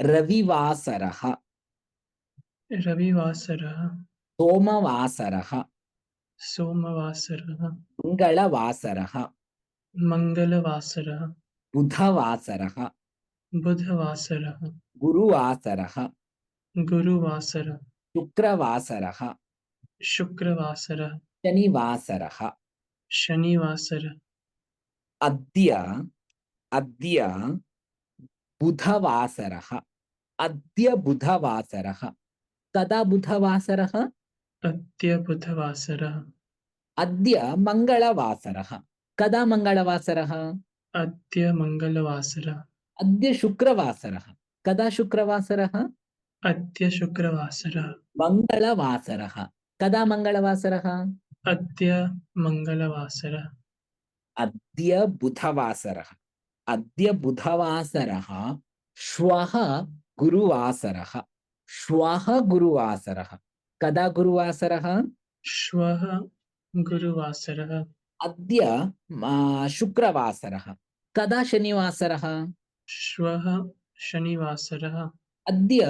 रविवासरः रविवासरः सोमवासरः सोमवासरः मङ्गलवासरः मङ्गलवासरः बुधवासरः बुधवासरः गुरुवासरः गुरुवासरः शुक्रवासरः शुक्रवासरः शनिवासरः शनिवासरः अद्य अद्य बुधवासरः अद्य बुधवासरः कदा बुधवासरः अद्य बुधवासरः अद्य मङ्गलवासरः कदा मङ्गलवासरः अद्य मङ्गलवासरः अद्य शुक्रवासरः कदा शुक्रवासरः अद्य शुक्रवासरः मङ्गलवासरः कदा मङ्गलवासरः अद्य मङ्गलवासरः अद्य बुधवासरः अद्य बुधवासरः श्वः गुरुवासरः श्वः गुरुवासरः कदा गुरुवासरः श्वः गुरुवासरः अद्य शुक्रवासरः कदा शनिवासरः श्वः शनिवासरः अद्य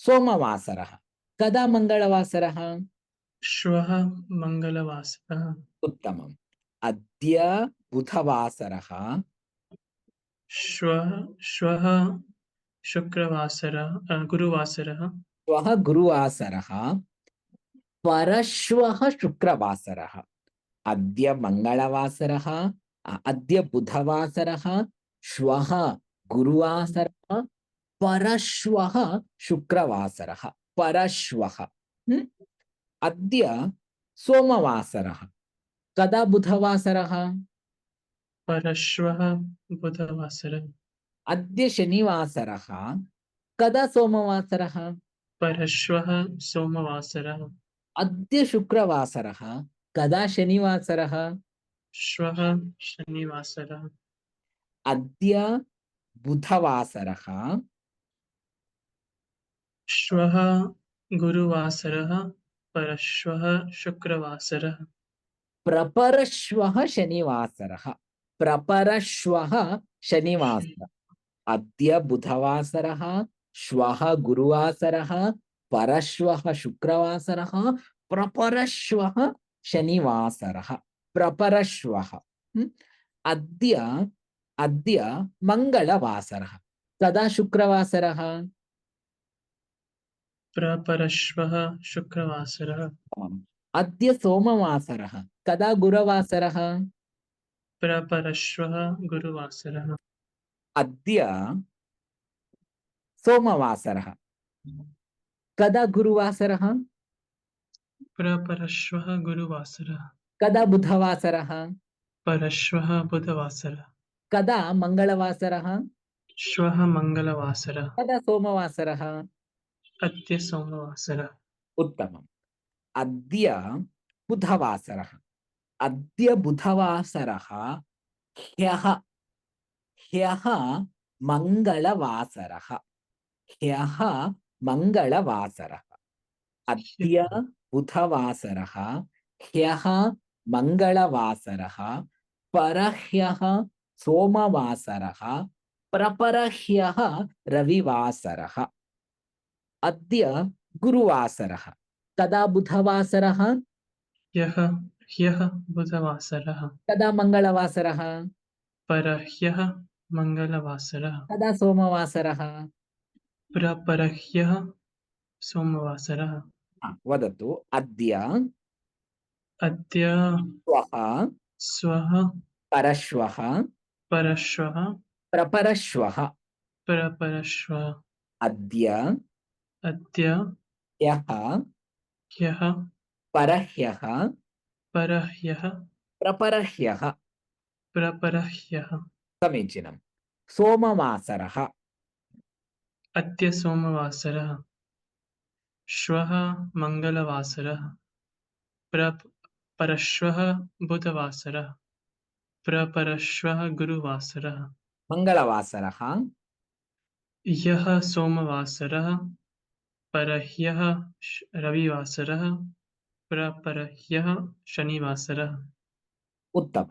सोमवासरः कदा मङ्गलवासरः श्वः मङ्गलवासरः उत्तमम् अद्य बुधवासरः श्वः शुक्रवासरः गुरुवासरः श्वः गुरुवासरः परश्वः शुक्रवासरः अद्य मङ्गलवासरः अद्य बुधवासरः श्वः गुरुवासरः परश्वः शुक्रवासरः परश्वः अद्य सोमवासरः कदा बुधवासरः परश्वः बुधवासरः अद्य शनिवासरः कदा सोमवासरः परश्वः सोमवासरः अद्य शुक्रवासरः कदा शनिवासरः श्वः शनिवासरः अद्य बुधवासरः श्वः गुरुवासरः परश्वः शुक्रवासरः प्रपरश्वः शनिवासरः प्रपरश्वः शनिवासरः अद्य बुधवासरः श्वः गुरुवासरः परश्वः शुक्रवासरः प्रपरश्वः शनिवासरः प्रपरश्वः अद्य अद्य मङ्गलवासरः कदा शुक्रवासरः प्रपरश्वः शुक्रवासरः अद्य सोमवासरः कदा गुरुवासरः प्रपरश्वः गुरुवासरः अद्य सोमवासरः कदा गुरुवासरः प्रपरश्वः गुरुवासरः कदा बुधवासरः परश्वः बुधवासरः कदा मङ्गलवासरः श्वः मङ्गलवासरः कदा सोमवासरः अद्य सोमवासरः उत्तमम् अद्य बुधवासरः अद्य बुधवासरः ह्यः ह्यः मङ्गलवासरः ह्यः मङ्गलवासरः अद्य बुधवासरः ह्यः मङ्गलवासरः परह्यः सोमवासरः प्रपरह्यः रविवासरः अद्य गुरुवासरः कदा बुधवासरः ह्यः बुधवासरः कदा मङ्गलवासरः परह्यः मङ्गलवासरः कदा सोमवासरः प्रपरह्यः सोमवासरः वदतु अद्य अद्य श्वः स्वः परश्वः परश्वः प्रपरश्वः प्रपरश्वः अद्य अद्य ह्यः ह्यः परह्यः परह्यः प्रपरह्यः प्रपरह्यः समीचीनं सोमवासरः अद्य सोमवासरः श्वः मङ्गलवासरः परश्वः बुधवासरः प्रपरश्वः गुरुवासरः मङ्गलवासरः ह्यः सोमवासरः परह्यः रविवासरः प्रपरह्यः शनिवासरः उत्तमम्